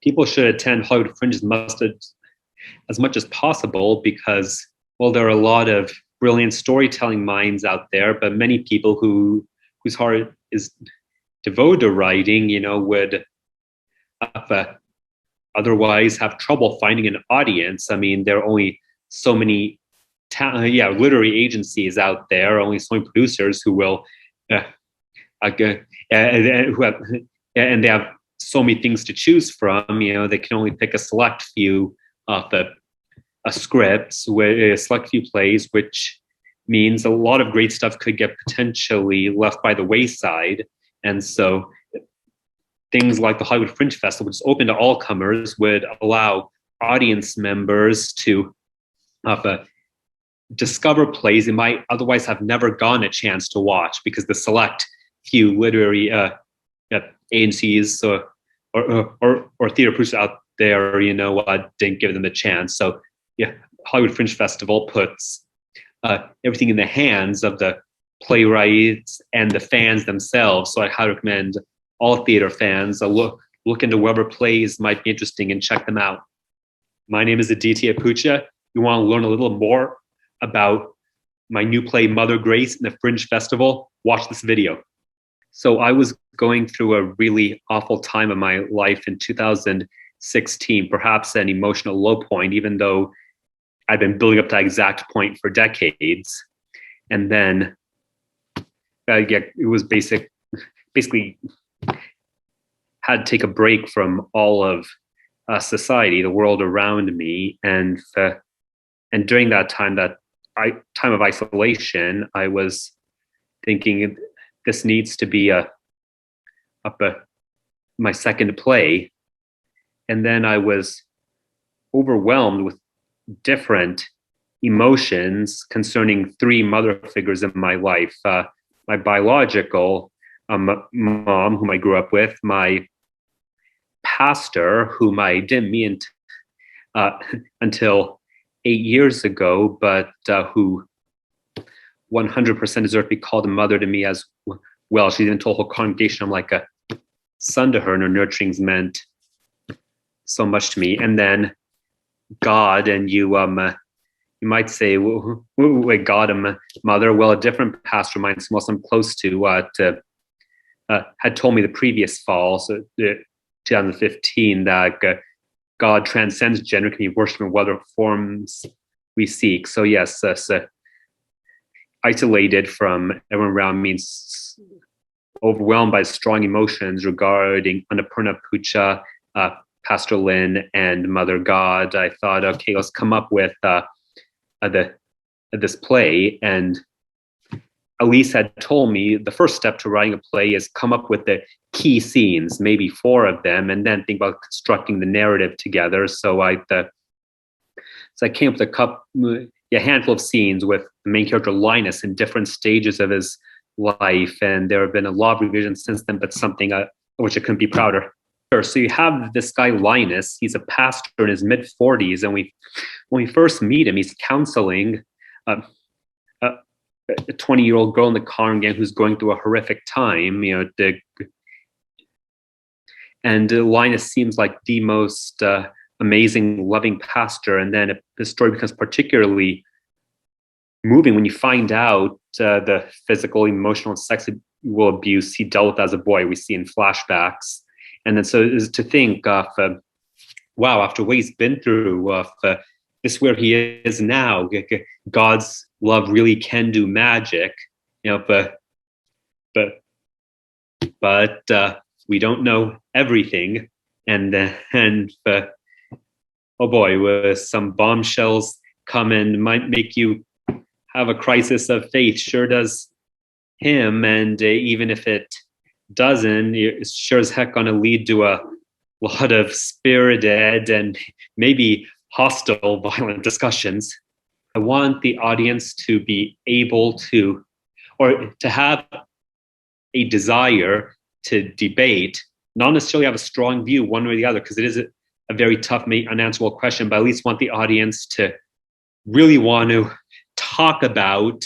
people should attend Hollywood Fringe as much as possible because, well, there are a lot of brilliant storytelling minds out there, but many people whose heart is devoted to writing, would have, otherwise have trouble finding an audience. I mean, there are only so many literary agencies out there, only so many producers who will who have, and they have so many things to choose from. They can only pick a select few of the scripts, a select few plays, which means a lot of great stuff could get potentially left by the wayside. And so things like the Hollywood Fringe Festival, which is open to all comers, would allow audience members to discover plays they might otherwise have never gotten a chance to watch because the select few literary agencies or theater producers out there, didn't give them the chance. So Hollywood Fringe Festival puts everything in the hands of the playwrights and the fans themselves. So I highly recommend all theater fans look into whatever plays might be interesting and check them out. My name is Aditya Putcha. You want to learn a little more about my new play, Mother Grace, in the Fringe Festival? Watch this video. So I was going through a really awful time of my life in 2016, perhaps an emotional low point, even though I've been building up that exact point for decades. And then it was basically had to take a break from all of society, the world around me. And during that time of isolation, I was thinking this needs to be my second play. And then I was overwhelmed with different emotions concerning three mother figures in my life. My biological mom, whom I grew up with, my pastor, whom I didn't meet until 8 years ago, but who 100% deserved to be called a mother to me as well. She even told the whole congregation I'm like a son to her, and her nurturing's meant so much to me. And then God, and you might say, wait, God and mother. Well, a different pastor of mine, someone I'm close to had told me the previous fall, so 2015, that God transcends gender, can be worshipped in whatever forms we seek. So yes, isolated from everyone around me, overwhelmed by strong emotions regarding Annapurna Pucha, Pastor Lynn, and Mother God, I thought, okay, let's come up with this play. And Elise had told me the first step to writing a play is come up with the key scenes, maybe 4 of them, and then think about constructing the narrative together. So I came up with a handful of scenes with the main character Linus in different stages of his life, and there have been a lot of revisions since then, but something which I couldn't be prouder. So you have this guy Linus. He's a pastor in his mid-40s, and when we first meet him, he's counseling a 20-year-old girl in the congregation who's going through a horrific time. And Linus seems like the most amazing, loving pastor. And then the story becomes particularly moving when you find out the physical, emotional, and sexual abuse he dealt with as a boy. We see in flashbacks. And then so is to think of, wow, after what he's been through, this is where he is now. God's love really can do magic, but we don't know everything. And oh boy, with some bombshells come and might make you have a crisis of faith. Sure does him. And even if it doesn't, it's sure as heck going to lead to a lot of spirited and maybe hostile, violent discussions. I want the audience to be able to, or to have a desire to debate, not necessarily have a strong view one way or the other, because it is a very tough, unanswerable question, but at least want the audience to really want to talk about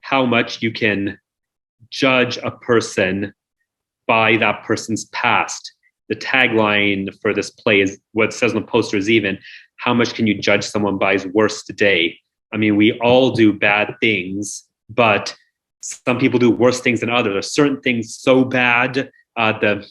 how much you can judge a person by that person's past. the tagline for this play is what it says on the poster is even, how much can you judge someone by his worst day? I mean, we all do bad things, but some people do worse things than others. There's certain things so bad that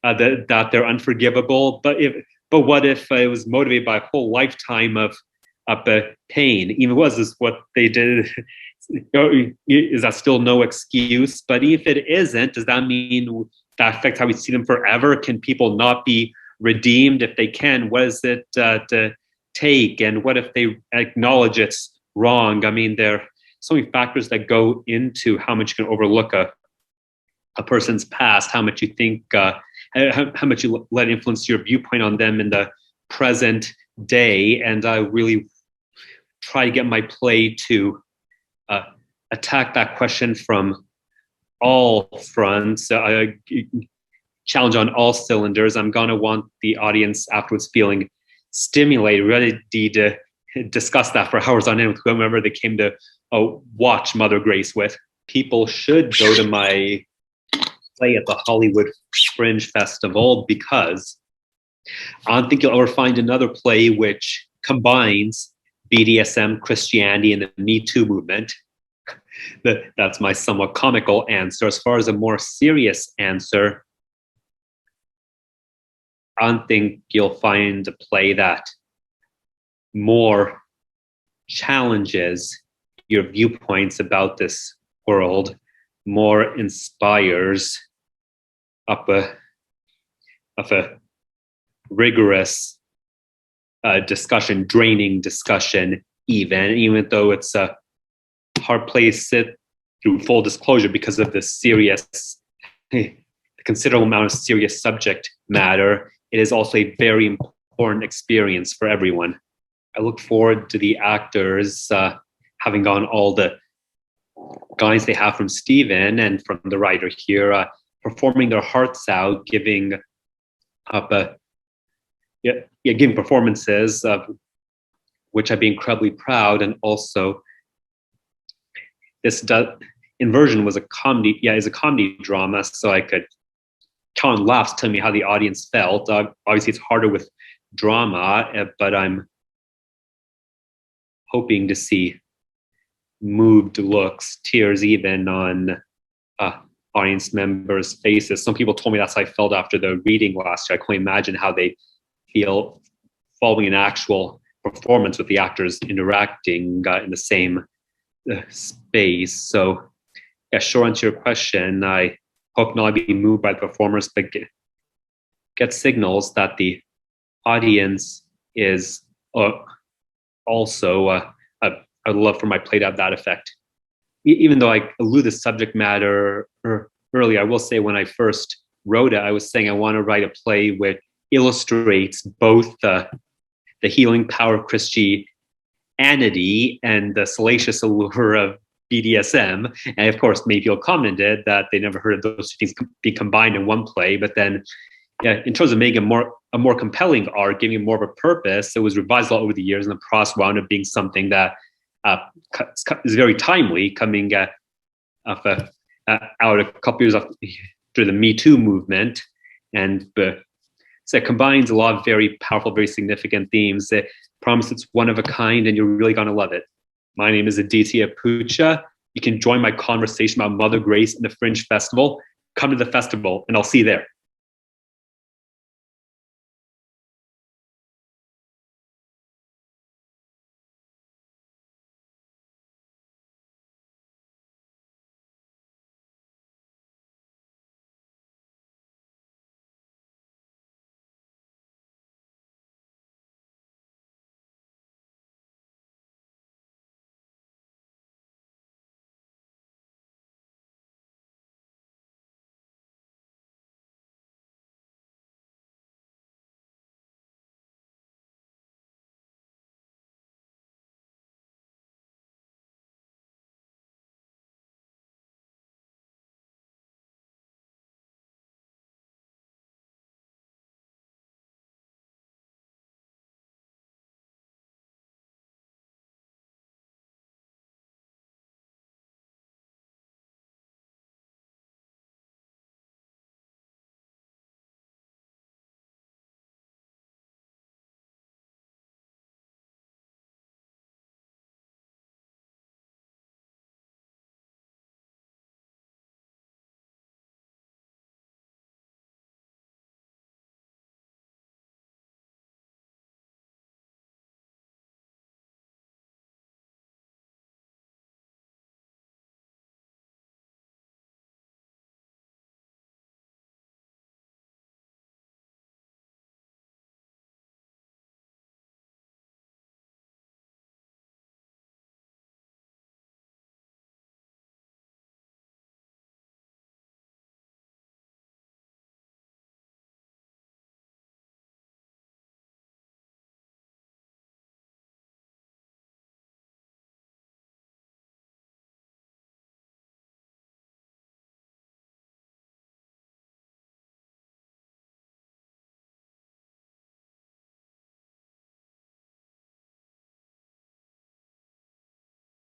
they're unforgivable. But what if it was motivated by a whole lifetime of pain? Even was this what they did? Is that still no excuse? But if it isn't, does that mean that affects how we see them forever? Can people not be redeemed? If they can, what is it to take? And what if they acknowledge it's wrong? I mean, there are so many factors that go into how much you can overlook a person's past, how much you think, how much you let influence your viewpoint on them in the present day. And I really try to get my play to attack that question from all fronts. I challenge on all cylinders. I'm going to want the audience afterwards feeling stimulated, ready to discuss that for hours on end with whomever they came to watch Mother Grace with. People should go to my play at the Hollywood Fringe Festival, because I don't think you'll ever find another play which combines BDSM, Christianity, and the Me Too movement. That's my somewhat comical answer. As far as a more serious answer, I don't think you'll find a play that more challenges your viewpoints about this world, more inspires up a rigorous discussion, draining discussion, even though it's a hard place to sit through, full disclosure, because of the considerable amount of serious subject matter. It is also a very important experience for everyone. I look forward to the actors having gone all the guidance they have from Stephen and from the writer here, performing their hearts out, giving giving performances of which I'd be incredibly proud. And also, this Inversion was a comedy, is a comedy drama, so I could count on laughs telling me how the audience felt. Obviously, it's harder with drama, but I'm hoping to see moved looks, tears even on audience members' faces. Some people told me that's how I felt after the reading last year. I can't imagine how they feel following an actual performance with the actors interacting in the same space. So, yeah, short answer to your question, I hope not be moved by the performers, but get signals that the audience is also, I'd love for my play to have that effect. Even though I allude the subject matter earlier, I will say when I first wrote it, I was saying I want to write a play which illustrates both the healing power of Christianity and the salacious allure of BDSM. And of course, many people commented that they never heard of those two things be combined in one play. But then, in terms of making a more compelling art, giving it more of a purpose, it was revised a lot over the years, and the process wound up being something that is very timely, coming out a couple years after the Me Too movement, and so it combines a lot of very powerful, very significant themes. It promises it's one of a kind, and you're really going to love it. My name is Aditya Putcha. You can join my conversation about Mother Grace and the Fringe Festival. Come to the festival, and I'll see you there.